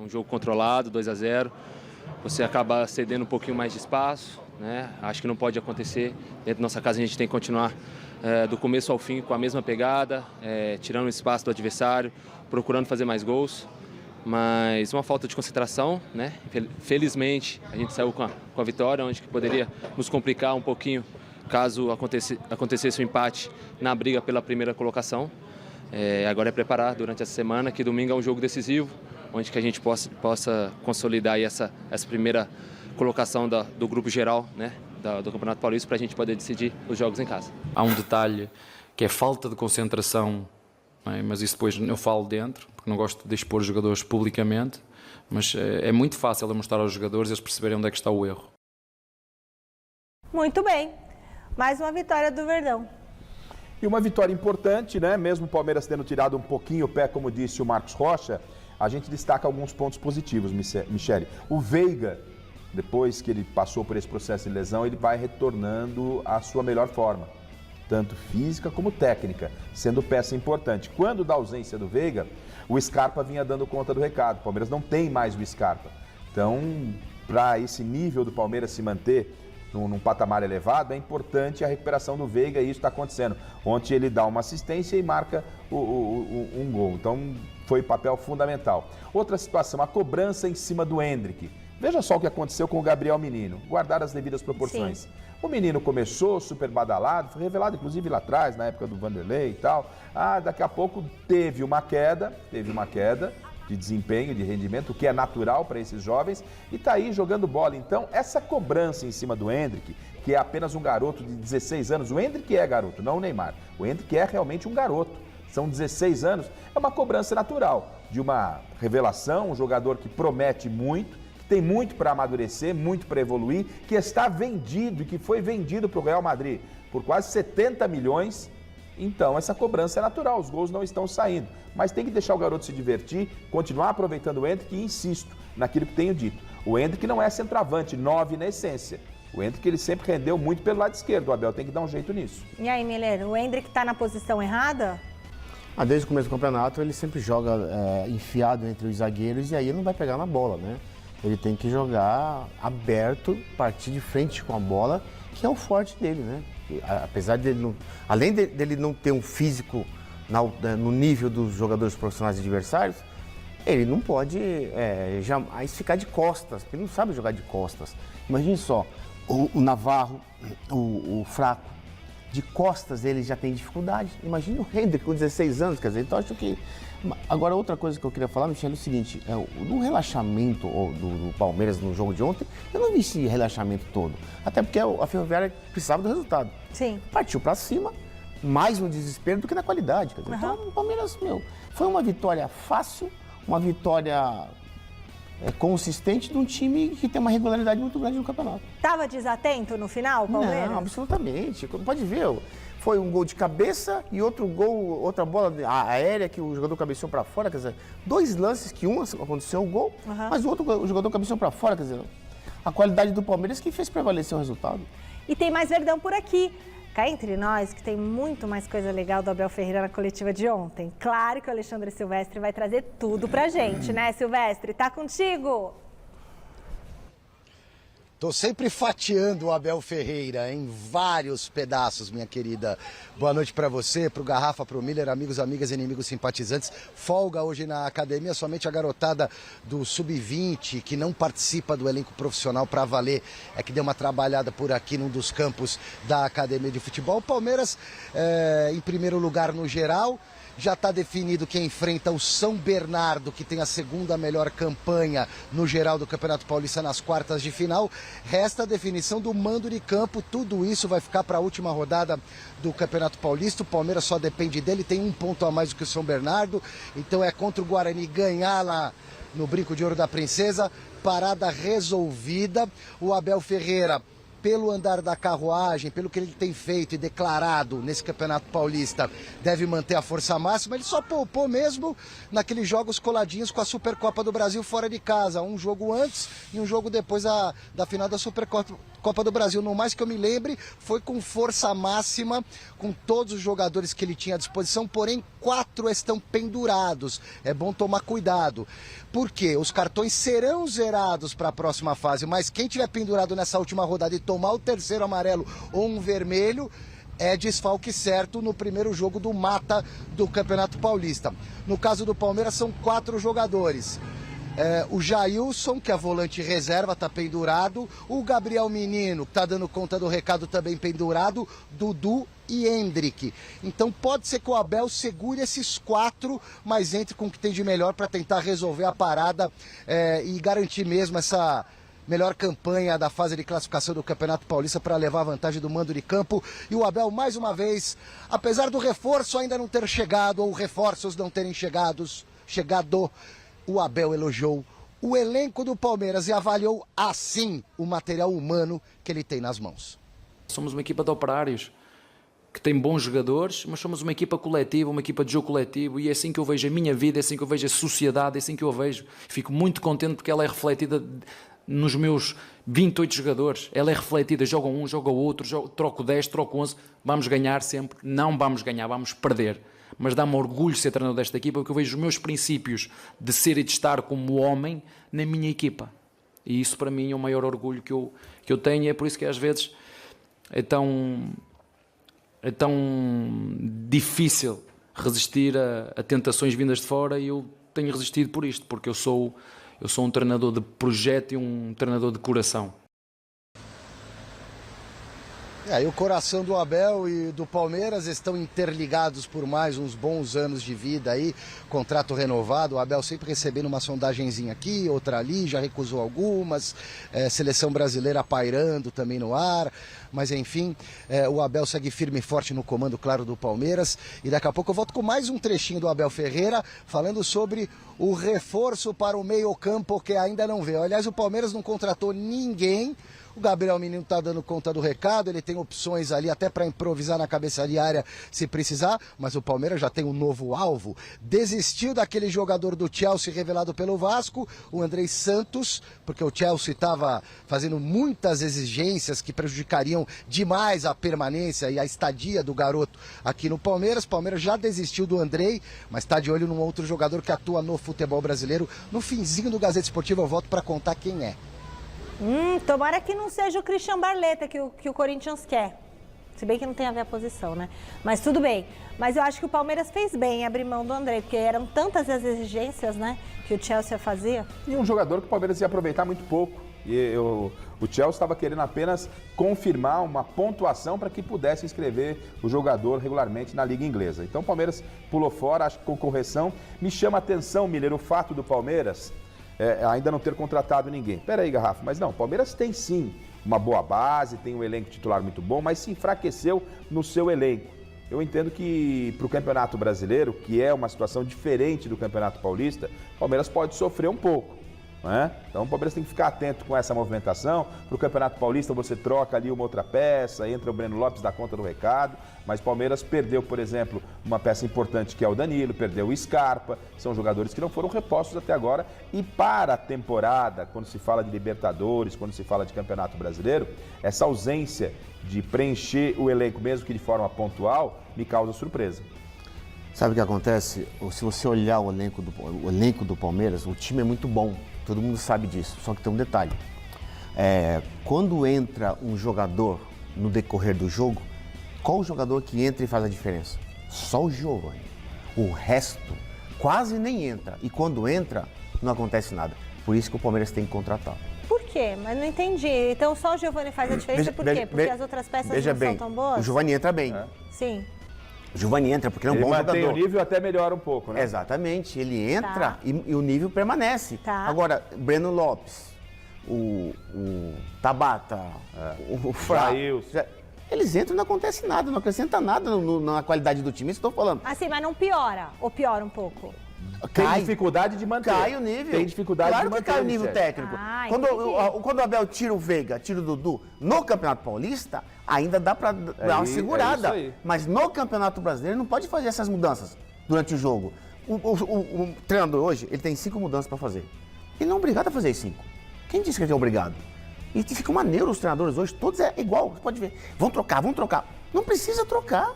um jogo controlado, 2-0. Você acaba cedendo um pouquinho mais de espaço, né? Acho que não pode acontecer. Dentro da nossa casa a gente tem que continuar do começo ao fim com a mesma pegada, tirando o espaço do adversário, procurando fazer mais gols. Mas uma falta de concentração, né? Felizmente a gente saiu com a vitória, onde que poderia nos complicar um pouquinho caso acontecesse um empate na briga pela primeira colocação. Agora é preparar durante essa semana, que domingo é um jogo decisivo, onde que a gente possa consolidar aí essa primeira colocação do grupo geral, né, do Campeonato Paulista, para a gente poder decidir os jogos em casa. Há um detalhe que é falta de concentração, não é? Mas isso depois eu falo dentro, porque não gosto de expor os jogadores publicamente, mas é muito fácil mostrar aos jogadores eles perceberem onde é que está o erro. Muito bem, mais uma vitória do Verdão. E uma vitória importante, né? Mesmo o Palmeiras tendo tirado um pouquinho o pé, como disse o Marcos Rocha, a gente destaca alguns pontos positivos, Michele. O Veiga, depois que ele passou por esse processo de lesão, ele vai retornando à sua melhor forma, tanto física como técnica, sendo peça importante. Quando da ausência do Veiga, o Scarpa vinha dando conta do recado. O Palmeiras não tem mais o Scarpa. Então, para esse nível do Palmeiras se manter num patamar elevado, é importante a recuperação do Veiga, e isso está acontecendo. Ontem ele dá uma assistência e marca um gol. Então, foi papel fundamental. Outra situação, a cobrança em cima do Endrick. Veja só o que aconteceu com o Gabriel Menino, guardar as devidas proporções. Sim. O menino começou super badalado, foi revelado inclusive lá atrás, na época do Vanderlei e tal. Daqui a pouco teve uma queda de desempenho, de rendimento, o que é natural para esses jovens, e está aí jogando bola. Então, essa cobrança em cima do Endrick, que é apenas um garoto de 16 anos, o Endrick é garoto, não o Neymar, o Endrick é realmente um garoto, são 16 anos, é uma cobrança natural de uma revelação, um jogador que promete muito, que tem muito para amadurecer, muito para evoluir, que está vendido e que foi vendido para o Real Madrid por quase 70 milhões. Então, essa cobrança é natural, os gols não estão saindo. Mas tem que deixar o garoto se divertir, continuar aproveitando o Endrick, e insisto naquilo que tenho dito. O Endrick não é centroavante, 9 na essência. O Endrick ele sempre rendeu muito pelo lado esquerdo, o Abel tem que dar um jeito nisso. E aí, Miller, o Endrick está na posição errada? Desde o começo do campeonato ele sempre joga enfiado entre os zagueiros, e aí ele não vai pegar na bola, né? Ele tem que jogar aberto, partir de frente com a bola, que é o forte dele, né? Apesar dele não, além dele não ter um físico no nível dos jogadores profissionais adversários, ele não pode jamais ficar de costas, porque ele não sabe jogar de costas. Imagine só, o Navarro, o Fraco, de costas ele já tem dificuldade. Imagine o Hendrick com 16 anos, quer dizer, então acho que... Agora, outra coisa que eu queria falar, Michele, é o seguinte, no relaxamento do Palmeiras no jogo de ontem, eu não vi esse relaxamento todo. Até porque a Ferroviária precisava do resultado. Sim. Partiu para cima, mais no desespero do que na qualidade. Quer dizer, então, o Palmeiras, foi uma vitória fácil, uma vitória consistente de um time que tem uma regularidade muito grande no campeonato. Estava desatento no final, o Palmeiras? Não, absolutamente. Pode ver, foi um gol de cabeça e outro gol, outra bola aérea que o jogador cabeceou para fora, quer dizer, dois lances que um aconteceu o gol, mas o outro o jogador cabeceou para fora, quer dizer, a qualidade do Palmeiras que fez prevalecer o resultado. E tem mais Verdão por aqui. Cá entre nós, que tem muito mais coisa legal do Abel Ferreira na coletiva de ontem. Claro que o Alexandre Silvestre vai trazer tudo pra gente, né, Silvestre? Tá contigo? Tô sempre fatiando o Abel Ferreira em vários pedaços, minha querida. Boa noite para você, pro Garrafa, pro Miller, amigos, amigas, inimigos, simpatizantes. Folga hoje na academia, somente a garotada do Sub-20, que não participa do elenco profissional para valer, que deu uma trabalhada por aqui num dos campos da academia de futebol. O Palmeiras, em primeiro lugar no geral. Já está definido quem enfrenta o São Bernardo, que tem a segunda melhor campanha no geral do Campeonato Paulista nas quartas de final. Resta a definição do mando de campo, tudo isso vai ficar para a última rodada do Campeonato Paulista. O Palmeiras só depende dele, tem um ponto a mais do que o São Bernardo, então é contra o Guarani ganhar lá no Brinco de Ouro da Princesa. Parada resolvida, o Abel Ferreira, pelo andar da carruagem, pelo que ele tem feito e declarado nesse Campeonato Paulista, deve manter a força máxima. Ele só poupou mesmo naqueles jogos coladinhos com a Supercopa do Brasil fora de casa. Um jogo antes e um jogo depois da final da Copa do Brasil. No mais que eu me lembre, foi com força máxima, com todos os jogadores que ele tinha à disposição, porém 4 estão pendurados. É bom tomar cuidado. Por quê? Os cartões serão zerados para a próxima fase, mas quem tiver pendurado nessa última rodada e tomar o terceiro amarelo ou um vermelho, é desfalque certo no primeiro jogo do mata do Campeonato Paulista. No caso do Palmeiras, são 4 jogadores. O Jailson, que é volante reserva, está pendurado. O Gabriel Menino, que está dando conta do recado, também pendurado. Dudu e Hendrick. Então pode ser que o Abel segure esses 4, mas entre com o que tem de melhor para tentar resolver a parada e garantir mesmo essa melhor campanha da fase de classificação do Campeonato Paulista para levar a vantagem do mando de campo. E o Abel, mais uma vez, apesar do reforço ainda não ter chegado, ou reforços não terem chegado, o Abel elogiou o elenco do Palmeiras e avaliou assim o material humano que ele tem nas mãos. Somos uma equipa de operários que tem bons jogadores, mas somos uma equipa coletiva, uma equipa de jogo coletivo, e é assim que eu vejo a minha vida, é assim que eu vejo a sociedade, é assim que eu a vejo. Fico muito contente porque ela é refletida nos meus 28 jogadores. Ela é refletida, joga um, joga o outro, troco 10, troco 11, vamos ganhar sempre. Não vamos ganhar, vamos perder. Mas dá-me orgulho ser treinador desta equipa, porque eu vejo os meus princípios de ser e de estar como homem na minha equipa. E isso para mim é o maior orgulho que eu tenho, e é por isso que às vezes é tão difícil resistir a tentações vindas de fora, e eu tenho resistido por isto, porque eu sou um treinador de projeto e um treinador de coração. E o coração do Abel e do Palmeiras estão interligados por mais uns bons anos de vida aí, contrato renovado, o Abel sempre recebendo uma sondagenzinha aqui, outra ali, já recusou algumas, seleção brasileira pairando também no ar, mas enfim, o Abel segue firme e forte no comando, claro, do Palmeiras, e daqui a pouco eu volto com mais um trechinho do Abel Ferreira, falando sobre o reforço para o meio-campo que ainda não veio. Aliás, o Palmeiras não contratou ninguém. O Gabriel Menino está dando conta do recado, ele tem opções ali até para improvisar na cabeça de área se precisar, mas o Palmeiras já tem um novo alvo. Desistiu daquele jogador do Chelsea revelado pelo Vasco, o Andrei Santos, porque o Chelsea estava fazendo muitas exigências que prejudicariam demais a permanência e a estadia do garoto aqui no Palmeiras. O Palmeiras já desistiu do Andrei, mas está de olho num outro jogador que atua no futebol brasileiro. No finzinho do Gazeta Esportiva eu volto para contar quem é. Tomara que não seja o Christian Barleta que o Corinthians quer. Se bem que não tem a ver a posição, né? Mas tudo bem. Mas eu acho que o Palmeiras fez bem em abrir mão do André, porque eram tantas as exigências, né, que o Chelsea fazia. E um jogador que o Palmeiras ia aproveitar muito pouco. O Chelsea estava querendo apenas confirmar uma pontuação para que pudesse inscrever o jogador regularmente na Liga Inglesa. Então o Palmeiras pulou fora, acho que com correção. Me chama a atenção, Miller, o fato do Palmeiras ainda não ter contratado ninguém. Pera aí, Garrafa, mas não, o Palmeiras tem sim uma boa base, tem um elenco titular muito bom, mas se enfraqueceu no seu elenco. Eu entendo que para o Campeonato Brasileiro, que é uma situação diferente do Campeonato Paulista, o Palmeiras pode sofrer um pouco. Né? Então o Palmeiras tem que ficar atento com essa movimentação. Para o Campeonato Paulista você troca ali uma outra peça, entra o Breno Lopes, dá conta do recado, mas o Palmeiras perdeu, por exemplo, uma peça importante que é o Danilo, perdeu o Scarpa, são jogadores que não foram repostos até agora, e para a temporada, quando se fala de Libertadores, quando se fala de Campeonato Brasileiro, essa ausência de preencher o elenco, mesmo que de forma pontual, me causa surpresa. Sabe o que acontece? Se você olhar o elenco do Palmeiras, o time é muito bom. Todo mundo sabe disso, só que tem um detalhe. Quando entra um jogador no decorrer do jogo, qual o jogador que entra e faz a diferença? Só o Giovani. O resto quase nem entra. E quando entra, não acontece nada. Por isso que o Palmeiras tem que contratar. Por quê? Mas não entendi. Então só o Giovani faz a diferença por quê? Porque as outras peças não são tão boas? O Giovani entra bem. Sim. O Giovani entra porque ele é um bom jogador. Ele mantém o nível até melhora um pouco, né? Exatamente. Ele entra e o nível permanece. Agora, Breno Lopes, o Tabata, o Jailson. Eles entram e não acontece nada, não acrescenta nada na qualidade do time. Isso que eu estou falando. Assim, mas não piora? Ou piora um pouco? Tem dificuldade de manter. Cai o nível. Tem dificuldade de manter. Claro que cai o nível técnico. Quando o Abel tira o Veiga, tira o Dudu no Campeonato Paulista, ainda dá para dar uma segurada. Mas no Campeonato Brasileiro não pode fazer essas mudanças durante o jogo. O treinador hoje, ele tem 5 mudanças para fazer. Ele não é obrigado a fazer 5. Quem disse que ele é obrigado? E fica uma neura os treinadores hoje, todos é igual, você pode ver. Vão trocar. Não precisa trocar.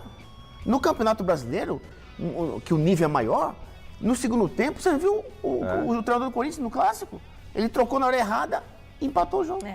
No Campeonato Brasileiro, que o nível é maior, no segundo tempo, você viu o treinador do Corinthians no Clássico? Ele trocou na hora errada e empatou o jogo.